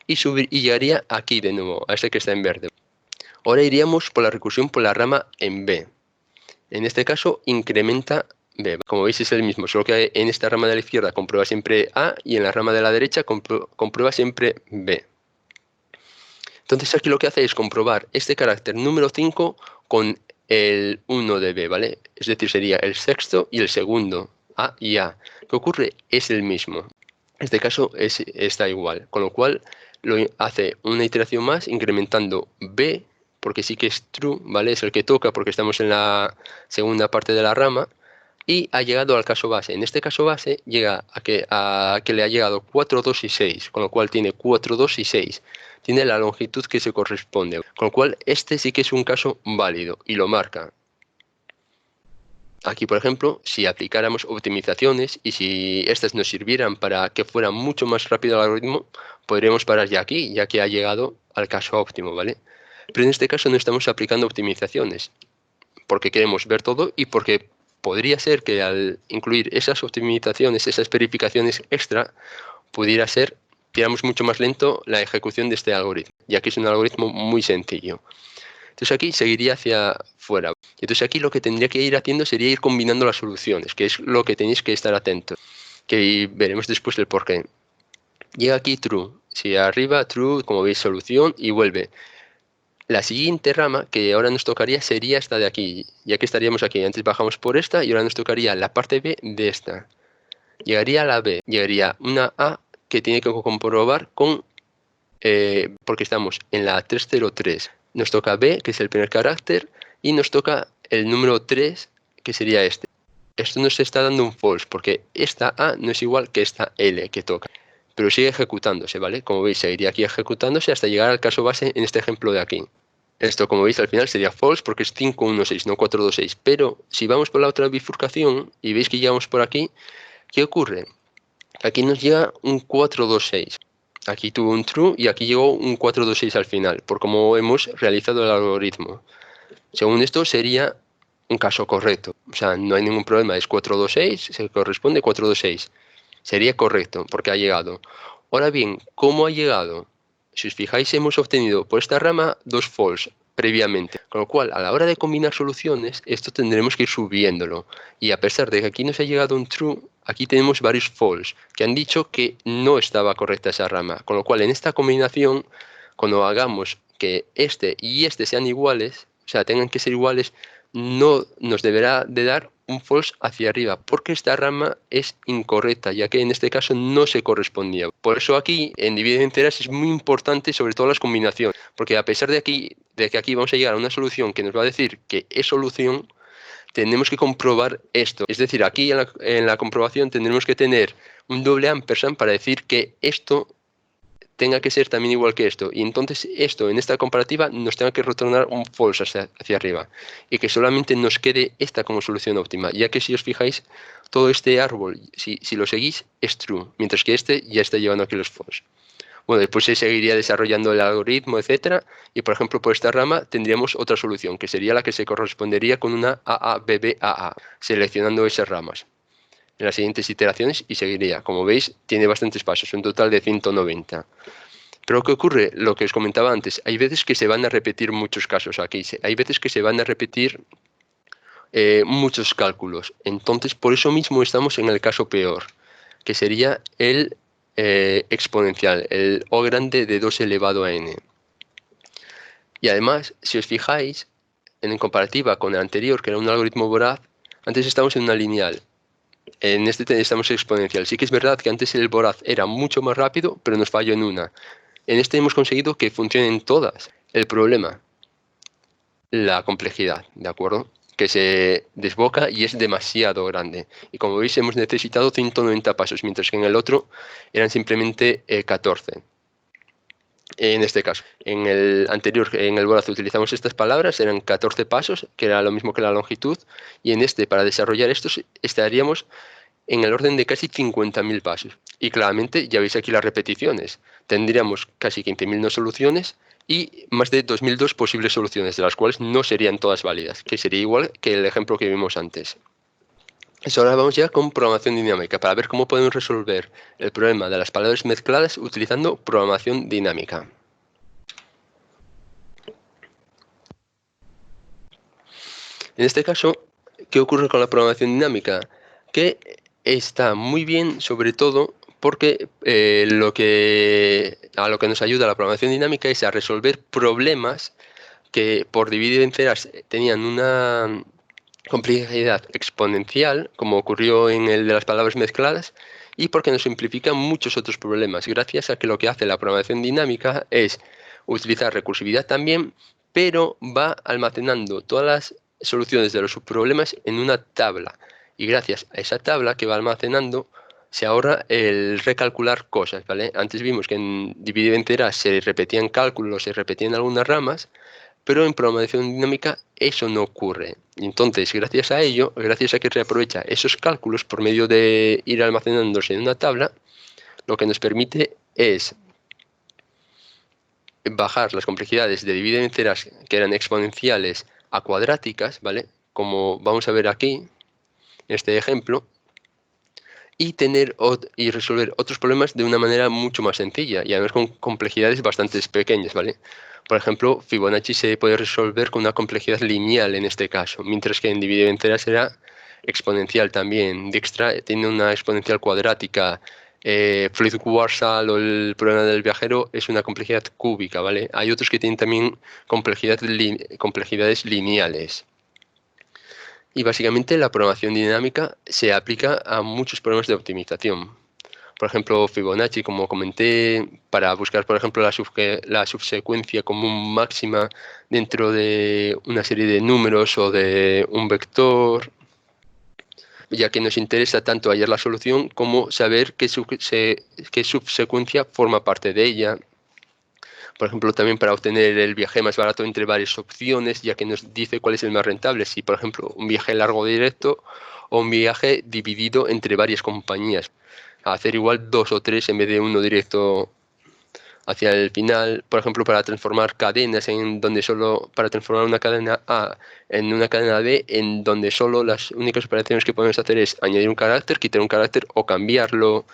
Y llegaría aquí de nuevo, a este que está en verde. Ahora iríamos por la recursión por la rama en B. En este caso incrementa B. Como veis es el mismo, solo que en esta rama de la izquierda comprueba siempre A y en la rama de la derecha comprueba siempre B. Entonces aquí lo que hace es comprobar este carácter número 5 con el 1 de B, ¿vale? Es decir, sería el sexto y el segundo, A y A. ¿Qué ocurre? Es el mismo. En este caso está igual, con lo cual lo hace una iteración más incrementando B, porque sí que es true, ¿vale? Es el que toca porque estamos en la segunda parte de la rama, y ha llegado al caso base. En este caso base llega a que le ha llegado 4, 2 y 6, con lo cual tiene 4, 2 y 6. Tiene la longitud que se corresponde, con lo cual este sí que es un caso válido y lo marca. Aquí, por ejemplo, si aplicáramos optimizaciones y si estas nos sirvieran para que fuera mucho más rápido el algoritmo, podríamos parar ya aquí, ya que ha llegado al caso óptimo, ¿vale? Pero en este caso no estamos aplicando optimizaciones, porque queremos ver todo y porque podría ser que al incluir esas optimizaciones, esas verificaciones extra, pudiera ser que éramos mucho más lento la ejecución de este algoritmo, ya que es un algoritmo muy sencillo. Entonces aquí seguiría hacia fuera. Entonces aquí lo que tendría que ir haciendo sería ir combinando las soluciones, que es lo que tenéis que estar atentos, que veremos después el porqué. Llega aquí true. Si arriba true, como veis, solución y vuelve. La siguiente rama que ahora nos tocaría sería esta de aquí, ya que estaríamos aquí. Antes bajamos por esta y ahora nos tocaría la parte B de esta. Llegaría a la B, llegaría una A que tiene que comprobar con, porque estamos en la 303. Nos toca B, que es el primer carácter, y nos toca el número 3, que sería este. Esto nos está dando un false, porque esta A no es igual que esta L que toca. Pero sigue ejecutándose, ¿vale? Como veis, seguiría aquí ejecutándose hasta llegar al caso base en este ejemplo de aquí. Esto, como veis, al final sería false porque es 516, no 426. Pero si vamos por la otra bifurcación y veis que llegamos por aquí, ¿qué ocurre? Aquí nos llega un 426. Aquí tuvo un true y aquí llegó un 426 al final, por cómo hemos realizado el algoritmo. Según esto sería un caso correcto. O sea, no hay ningún problema, es 426, se corresponde 426. Sería correcto porque ha llegado. Ahora bien, ¿cómo ha llegado? si os fijáis, hemos obtenido por esta rama 2 false previamente, con lo cual a la hora de combinar soluciones esto tendremos que ir subiéndolo, y a pesar de que aquí nos ha llegado un true, aquí tenemos varios false que han dicho que no estaba correcta esa rama, con lo cual en esta combinación, cuando hagamos que este y este sean iguales, o sea, tengan que ser iguales, no nos deberá de dar un false hacia arriba, porque esta rama es incorrecta, ya que en este caso no se correspondía. Por eso aquí, en dividir enteras, es muy importante, sobre todo las combinaciones, porque a pesar de que aquí vamos a llegar a una solución que nos va a decir que es solución, tenemos que comprobar esto. Es decir, aquí en la comprobación tendremos que tener un doble ampersand para decir que esto tenga que ser también igual que esto, y entonces esto en esta comparativa nos tenga que retornar un false hacia arriba, y que solamente nos quede esta como solución óptima, ya que si os fijáis, todo este árbol, si lo seguís, es true, mientras que este ya está llevando aquí los false. Bueno, después se seguiría desarrollando el algoritmo, etcétera, y por ejemplo por esta rama tendríamos otra solución, que sería la que se correspondería con una AABBAA, seleccionando esas ramas en las siguientes iteraciones, y seguiría. Como veis, tiene bastantes pasos, un total de 190. Pero ¿qué ocurre? Lo que os comentaba antes, hay veces que se van a repetir muchos casos aquí, hay veces que se van a repetir muchos cálculos. Entonces, por eso mismo estamos en el caso peor, que sería el exponencial, el O grande de 2 elevado a n. Y además, si os fijáis, en comparativa con el anterior, que era un algoritmo voraz, antes estamos en una lineal. En este estamos exponencial. Sí que es verdad que antes el voraz era mucho más rápido, pero nos falló en una. En este hemos conseguido que funcionen todas. El problema, la complejidad, ¿de acuerdo? Que se desboca y es demasiado grande. Y como veis, hemos necesitado 190 pasos, mientras que en el otro eran simplemente 14. En este caso, en el anterior, en el voraz utilizamos estas palabras, eran 14 pasos, que era lo mismo que la longitud, y en este, para desarrollar estos, estaríamos en el orden de casi 50.000 pasos. Y claramente, ya veis aquí las repeticiones, tendríamos casi 15.000 no soluciones y más de 2.002 posibles soluciones, de las cuales no serían todas válidas, que sería igual que el ejemplo que vimos antes. Eso, ahora vamos ya con programación dinámica, para ver cómo podemos resolver el problema de las palabras mezcladas utilizando programación dinámica. En este caso, ¿qué ocurre con la programación dinámica? Que está muy bien, sobre todo porque a lo que nos ayuda la programación dinámica es a resolver problemas que por dividir en ceras tenían una complejidad exponencial, como ocurrió en el de las palabras mezcladas, y porque nos simplifica muchos otros problemas, gracias a que lo que hace la programación dinámica es utilizar recursividad también, pero va almacenando todas las soluciones de los subproblemas en una tabla, y gracias a esa tabla que va almacenando se ahorra el recalcular cosas, ¿vale? Antes vimos que en dividir enteras se repetían cálculos, se repetían algunas ramas, pero en programación dinámica eso no ocurre. Y entonces, gracias a ello, gracias a que reaprovecha esos cálculos por medio de ir almacenándose en una tabla, lo que nos permite es bajar las complejidades de dividir enteras que eran exponenciales a cuadráticas, ¿vale? Como vamos a ver aquí, en este ejemplo, y resolver otros problemas de una manera mucho más sencilla y además con complejidades bastante pequeñas, ¿vale? Por ejemplo, Fibonacci se puede resolver con una complejidad lineal en este caso, mientras que en dividir enteras será exponencial también. Dijkstra tiene una exponencial cuadrática. Fluid-Warshall o el problema del viajero es una complejidad cúbica, ¿vale? Hay otros que tienen también complejidades lineales. Y básicamente la programación dinámica se aplica a muchos problemas de optimización. Por ejemplo, Fibonacci, como comenté, para buscar, por ejemplo, la subsecuencia común máxima dentro de una serie de números o de un vector, ya que nos interesa tanto hallar la solución como saber qué subsecuencia forma parte de ella. Por ejemplo, también para obtener el viaje más barato entre varias opciones, ya que nos dice cuál es el más rentable, si por ejemplo un viaje largo directo o un viaje dividido entre varias compañías, a hacer igual 2 o 3 en vez de uno directo hacia el final. Por ejemplo, para transformar cadenas para transformar una cadena A en una cadena B, en donde solo las únicas operaciones que podemos hacer es añadir un carácter, quitar un carácter o cambiarlo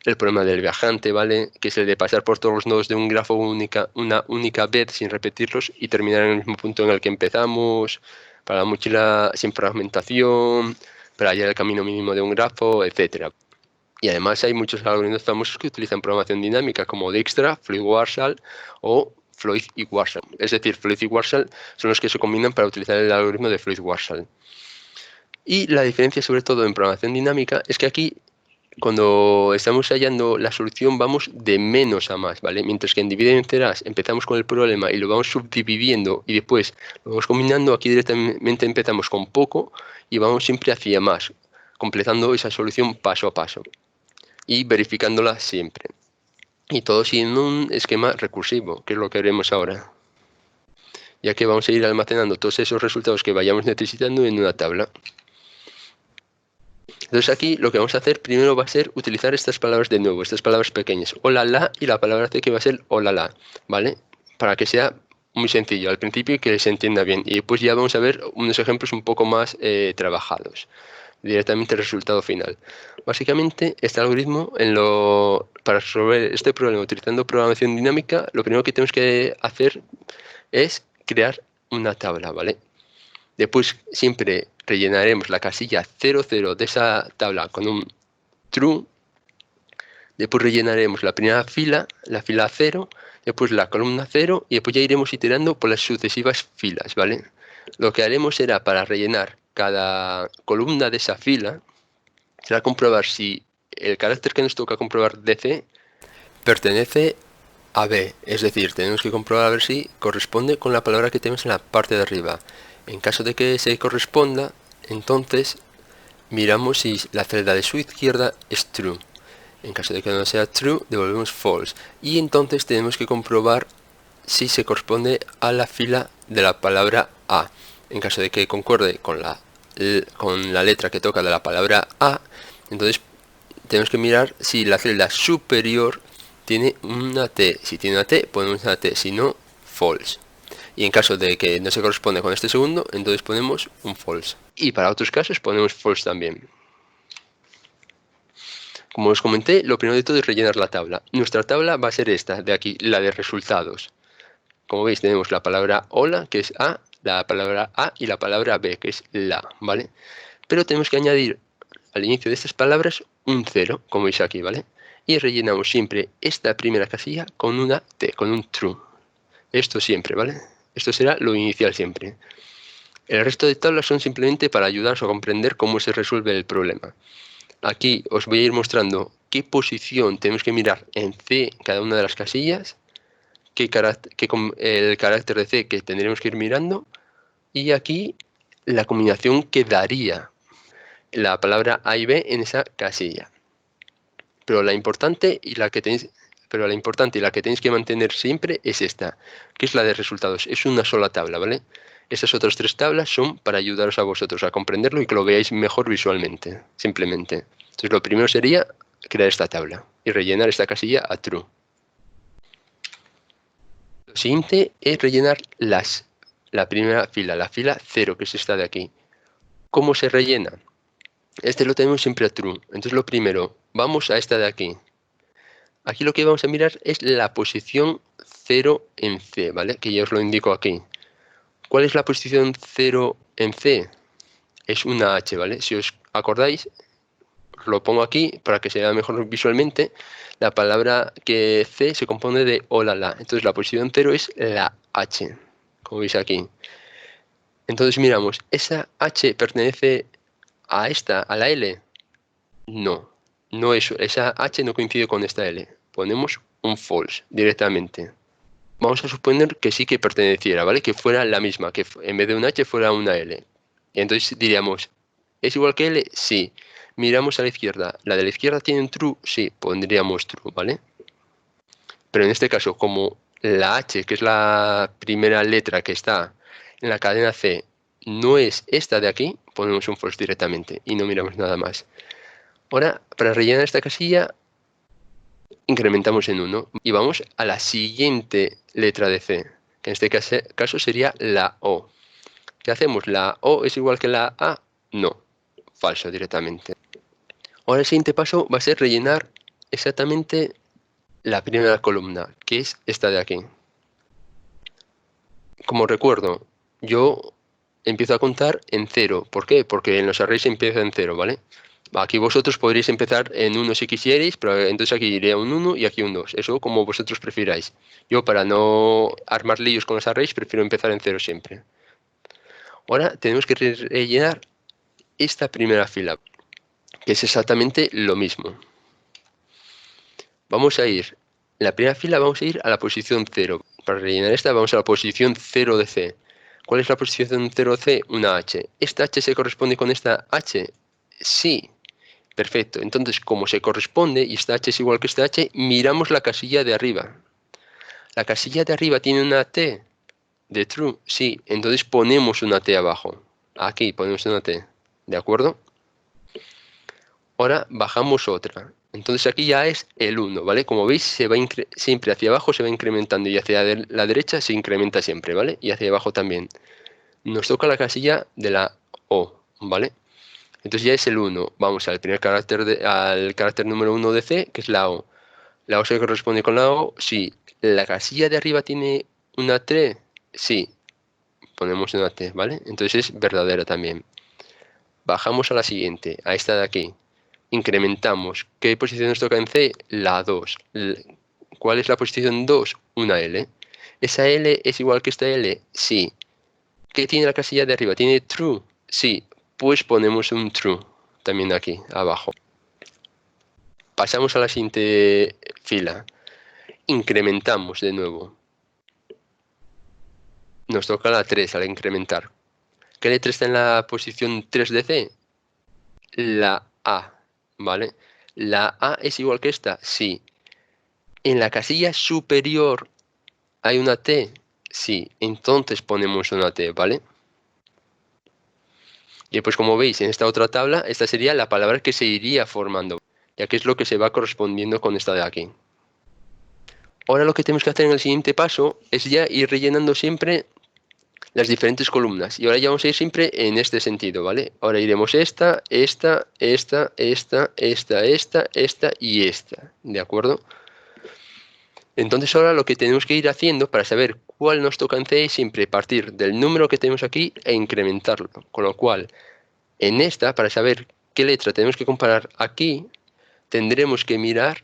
el problema del viajante, ¿vale? Que es el de pasar por todos los nodos de un grafo una única vez sin repetirlos y terminar en el mismo punto en el que empezamos, para la mochila sin fragmentación, para hallar el camino mínimo de un grafo, etcétera. Y además hay muchos algoritmos famosos que utilizan programación dinámica como Dijkstra, Fluid-Warshall o Floyd y Warshall. Es decir, Floyd y Warshall son los que se combinan para utilizar el algoritmo de Floyd-Warshall. Y la diferencia sobre todo en programación dinámica es que aquí cuando estamos hallando la solución vamos de menos a más, ¿vale? Mientras que en Divide y Vencerás empezamos con el problema y lo vamos subdividiendo y después lo vamos combinando, aquí directamente empezamos con poco y vamos siempre hacia más, completando esa solución paso a paso y verificándola siempre. Y todo siguiendo un esquema recursivo, que es lo que haremos ahora, ya que vamos a ir almacenando todos esos resultados que vayamos necesitando en una tabla. Entonces aquí lo que vamos a hacer primero va a ser utilizar estas palabras de nuevo, estas palabras pequeñas, hola la y la palabra C que va a ser hola la, ¿vale? Para que sea muy sencillo al principio y que se entienda bien. Y después ya vamos a ver unos ejemplos un poco más trabajados, directamente el resultado final. Básicamente este algoritmo, para resolver este problema utilizando programación dinámica, lo primero que tenemos que hacer es crear una tabla, ¿vale? Después siempre rellenaremos la casilla 00 de esa tabla con un true. Después rellenaremos la primera fila, la fila 0, después la columna 0 y después ya iremos iterando por las sucesivas filas, ¿vale? Lo que haremos será para rellenar cada columna de esa fila, será comprobar si el carácter que nos toca comprobar de C pertenece a B, es decir, tenemos que comprobar a ver si corresponde con la palabra que tenemos en la parte de arriba. En caso de que se corresponda, entonces miramos si la celda de su izquierda es true. En caso de que no sea true, devolvemos false. Y entonces tenemos que comprobar si se corresponde a la fila de la palabra A. En caso de que concuerde con la letra que toca de la palabra A, entonces tenemos que mirar si la celda superior tiene una T. Si tiene una T, ponemos una T. Si no, false. Y en caso de que no se corresponda con este segundo, entonces ponemos un false. Y para otros casos ponemos false también. Como os comenté, lo primero de todo es rellenar la tabla. Nuestra tabla va a ser esta, de aquí, la de resultados. Como veis, tenemos la palabra hola, que es A, la palabra A y la palabra B, que es la, ¿vale? Pero tenemos que añadir al inicio de estas palabras un 0, como veis aquí, ¿vale? Y rellenamos siempre esta primera casilla con una T, con un true. Esto siempre, ¿vale? Esto será lo inicial siempre. El resto de tablas son simplemente para ayudaros a comprender cómo se resuelve el problema. Aquí os voy a ir mostrando qué posición tenemos que mirar en C cada una de las casillas, el carácter de C que tendremos que ir mirando, y aquí la combinación que daría la palabra A y B en esa casilla. Pero la importante y la que tenéis que mantener siempre es esta, que es la de resultados. Es una sola tabla, ¿vale? Esas otras tres tablas son para ayudaros a vosotros a comprenderlo y que lo veáis mejor visualmente, simplemente. Entonces lo primero sería crear esta tabla y rellenar esta casilla a true. Lo siguiente es rellenar la primera fila, la fila 0, que es esta de aquí. ¿Cómo se rellena? Este lo tenemos siempre a true. Entonces lo primero, vamos a esta de aquí. Aquí lo que vamos a mirar es la posición 0 en C, ¿vale? Que ya os lo indico aquí. ¿Cuál es la posición 0 en C? Es una H, ¿vale? Si os acordáis, os lo pongo aquí para que se vea mejor visualmente. La palabra que C se compone de hola la. Entonces la posición 0 es la H, como veis aquí. Entonces miramos, ¿esa H pertenece a esta, a la L? No, no es, esa H no coincide con esta L. Ponemos un false directamente. Vamos a suponer que sí que perteneciera, ¿vale? Que fuera la misma, que en vez de una H fuera una L. Y entonces diríamos, ¿es igual que L? Sí. Miramos a la izquierda. ¿La de la izquierda tiene un true? Sí, pondríamos true, ¿vale? Pero en este caso, como la H, que es la primera letra que está en la cadena C, no es esta de aquí, ponemos un false directamente y no miramos nada más. Ahora, para rellenar esta casilla, incrementamos en 1 y vamos a la siguiente letra de C, que en este caso sería la O. ¿Qué hacemos? ¿La O es igual que la A? No, falso directamente. Ahora el siguiente paso va a ser rellenar exactamente la primera columna, que es esta de aquí. Como recuerdo, yo empiezo a contar en 0. ¿Por qué? Porque en los arrays empieza en 0, ¿vale? Aquí vosotros podréis empezar en 1 si quisierais, pero entonces aquí iría un 1 y aquí un 2. Eso como vosotros prefiráis. Yo, para no armar líos con los arrays, prefiero empezar en 0 siempre. Ahora tenemos que rellenar esta primera fila, que es exactamente lo mismo. Vamos a ir, en la primera fila vamos a ir a la posición 0. Para rellenar esta vamos a la posición 0 de C. ¿Cuál es la posición 0 de C? Una H. ¿Esta H se corresponde con esta H? Sí. Perfecto. Entonces, como se corresponde y esta H es igual que esta H, miramos la casilla de arriba. ¿La casilla de arriba tiene una T de true? Sí. Entonces ponemos una T abajo. Aquí ponemos una T. ¿De acuerdo? Ahora bajamos otra. Entonces aquí ya es el 1, ¿vale? Como veis, siempre hacia abajo se va incrementando y hacia la derecha se incrementa siempre, ¿vale? Y hacia abajo también. Nos toca la casilla de la O, ¿vale? Entonces ya es el 1. Vamos al primer carácter, al carácter número 1 de C, que es la O. ¿La O se corresponde con la O? Sí. ¿La casilla de arriba tiene una T? Sí. Ponemos una T, ¿vale? Entonces es verdadera también. Bajamos a la siguiente, a esta de aquí. Incrementamos. ¿Qué posición nos toca en C? La 2. ¿Cuál es la posición 2? Una L. ¿Esa L es igual que esta L? Sí. ¿Qué tiene la casilla de arriba? ¿Tiene true? Sí. Pues ponemos un true también aquí, abajo. Pasamos a la siguiente fila. Incrementamos de nuevo. Nos toca la 3 al incrementar. ¿Qué letra está en la posición 3 de C? La A, ¿vale? ¿La A es igual que esta? Sí. ¿En la casilla superior hay una T? Sí. Entonces ponemos una T, ¿vale? Y pues como veis en esta otra tabla, esta sería la palabra que se iría formando, ya que es lo que se va correspondiendo con esta de aquí. Ahora lo que tenemos que hacer en el siguiente paso es ya ir rellenando siempre las diferentes columnas. Y ahora ya vamos a ir siempre en este sentido, ¿vale? Ahora iremos esta y esta, ¿de acuerdo? Entonces ahora lo que tenemos que ir haciendo para saber cuál nos toca en C es siempre partir del número que tenemos aquí e incrementarlo. Con lo cual, en esta, para saber qué letra tenemos que comparar aquí, tendremos que mirar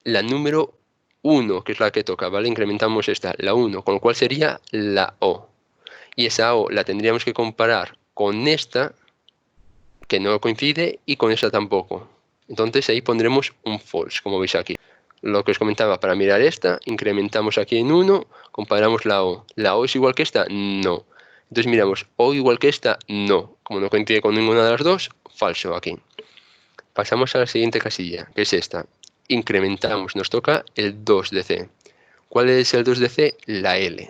la número 1, que es la que toca, ¿vale? Incrementamos esta, la 1, con lo cual sería la O. Y esa O la tendríamos que comparar con esta, que no coincide, y con esta tampoco. Entonces ahí pondremos un false, como veis aquí. Lo que os comentaba, para mirar esta, incrementamos aquí en 1, comparamos la O. ¿La O es igual que esta? No. Entonces miramos, ¿O igual que esta? No. Como no coincide con ninguna de las dos, falso aquí. Pasamos a la siguiente casilla, que es esta. Incrementamos, nos toca el 2 de C. ¿Cuál es el 2 de C? La L.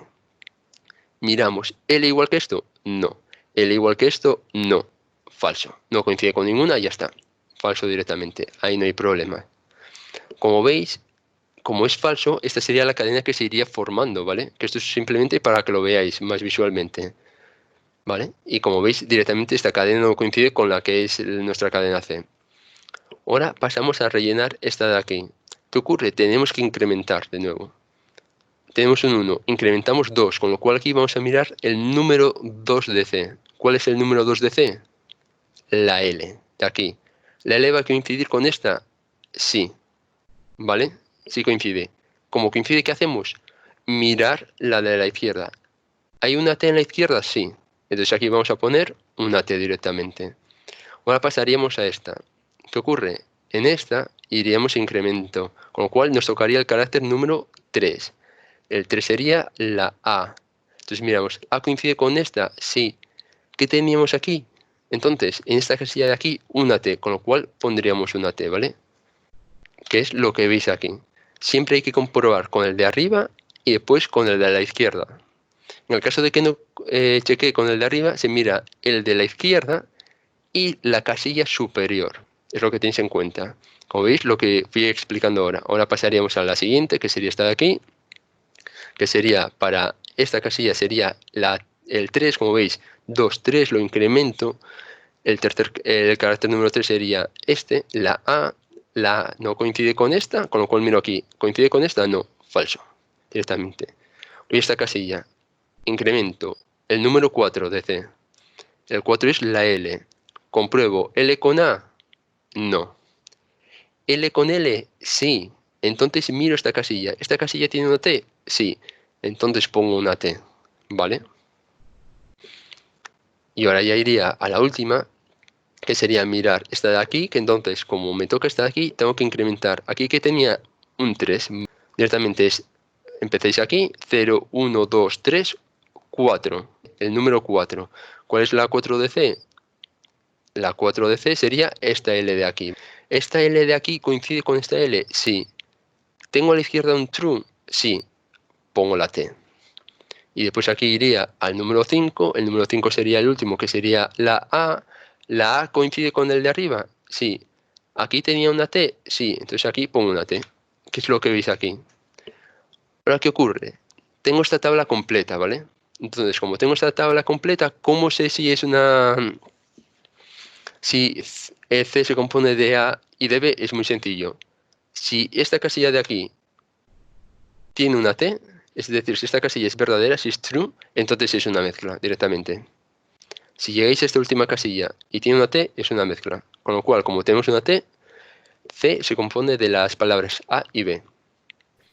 Miramos, ¿L igual que esto? No. ¿L igual que esto? No. Falso. No coincide con ninguna y ya está. Falso directamente. Ahí no hay problema. Como veis, como es falso, esta sería la cadena que se iría formando, ¿vale? Que esto es simplemente para que lo veáis más visualmente, ¿vale? Y como veis, directamente esta cadena no coincide con la que es nuestra cadena C. Ahora pasamos a rellenar esta de aquí. ¿Qué ocurre? Tenemos que incrementar de nuevo. Tenemos un 1, incrementamos 2, con lo cual aquí vamos a mirar el número 2 de C. ¿Cuál es el número 2 de C? La L, de aquí. ¿La L va a coincidir con esta? Sí, ¿vale? Sí coincide. Como coincide, ¿qué hacemos? Mirar la de la izquierda. ¿Hay una T en la izquierda? Sí. Entonces aquí vamos a poner una T directamente. Ahora pasaríamos a esta. ¿Qué ocurre? En esta iríamos a incremento, con lo cual nos tocaría el carácter número 3. El 3 sería la A. Entonces miramos, ¿A coincide con esta? Sí. ¿Qué teníamos aquí? Entonces, en esta casilla de aquí, una T, con lo cual pondríamos una T, ¿vale? Que es lo que veis aquí. Siempre hay que comprobar con el de arriba y después con el de la izquierda. En el caso de que no chequee con el de arriba, se mira el de la izquierda y la casilla superior. Es lo que tenéis en cuenta. Como veis, lo que fui explicando ahora. Ahora pasaríamos a la siguiente, que sería esta de aquí, que sería para esta casilla sería el 3, como veis, 2, 3, lo incremento. El carácter número 3 sería este, la A. La A no coincide con esta, con lo cual miro aquí. ¿Coincide con esta? No, falso, directamente. Voy a esta casilla, incremento el número 4 de C. El 4 es la L. Compruebo, ¿L con A? No. ¿L con L? Sí. Entonces miro esta casilla. ¿Esta casilla tiene una T? Sí. Entonces pongo una T, ¿vale? Y ahora ya iría a la última, que sería mirar esta de aquí, que entonces como me toca esta de aquí, tengo que incrementar. Aquí que tenía un 3, directamente es, empecéis aquí, 0, 1, 2, 3, 4, el número 4. ¿Cuál es la 4 de C? La 4 de C sería esta L de aquí. ¿Esta L de aquí coincide con esta L? Sí. ¿Tengo a la izquierda un true? Sí. Pongo la T. Y después aquí iría al número 5. El número 5 sería el último, que sería la A. ¿La A coincide con el de arriba? Sí. ¿Aquí tenía una T? Sí. Entonces aquí pongo una T. ¿Qué es lo que veis aquí? Ahora, ¿qué ocurre? Tengo esta tabla completa, ¿vale? Entonces, como tengo esta tabla completa, ¿cómo sé si es una... Si C se compone de A y de B? Es muy sencillo. Si esta casilla de aquí tiene una T, es decir, si esta casilla es verdadera, si es true, entonces es una mezcla directamente. Si llegáis a esta última casilla y tiene una T, es una mezcla. Con lo cual, como tenemos una T, C se compone de las palabras A y B.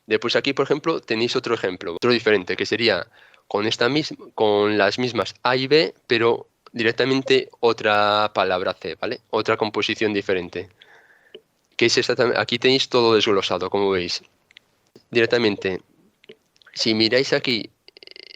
Después aquí, por ejemplo, tenéis otro ejemplo, otro diferente, que sería con las mismas A y B, pero directamente otra palabra C, ¿vale? Otra composición diferente. Que es aquí tenéis todo desglosado, como veis. Directamente, si miráis aquí,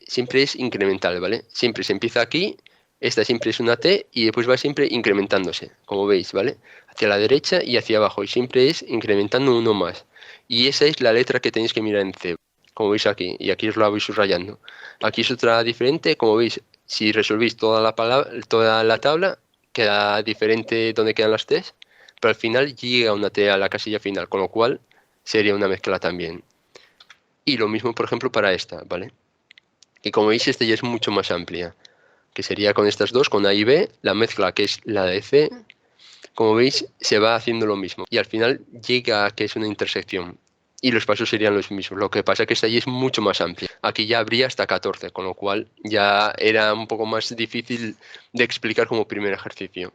siempre es incremental, ¿vale? Siempre se empieza aquí, esta siempre es una T y después va siempre incrementándose, como veis, ¿vale? Hacia la derecha y hacia abajo, y siempre es incrementando uno más. Y esa es la letra que tenéis que mirar en C, como veis aquí, y aquí os la voy subrayando. Aquí es otra diferente, como veis, si resolvéis toda la tabla, queda diferente donde quedan las T's, pero al final llega una T a la casilla final, con lo cual sería una mezcla también. Y lo mismo, por ejemplo, para esta, ¿vale? Y como veis, esta ya es mucho más amplia, que sería con estas dos, con A y B, la mezcla que es la de C, como veis, se va haciendo lo mismo. Y al final llega a que es una intersección. Y los pasos serían los mismos. Lo que pasa es que esta ya es mucho más amplia. Aquí ya habría hasta 14, con lo cual ya era un poco más difícil de explicar como primer ejercicio.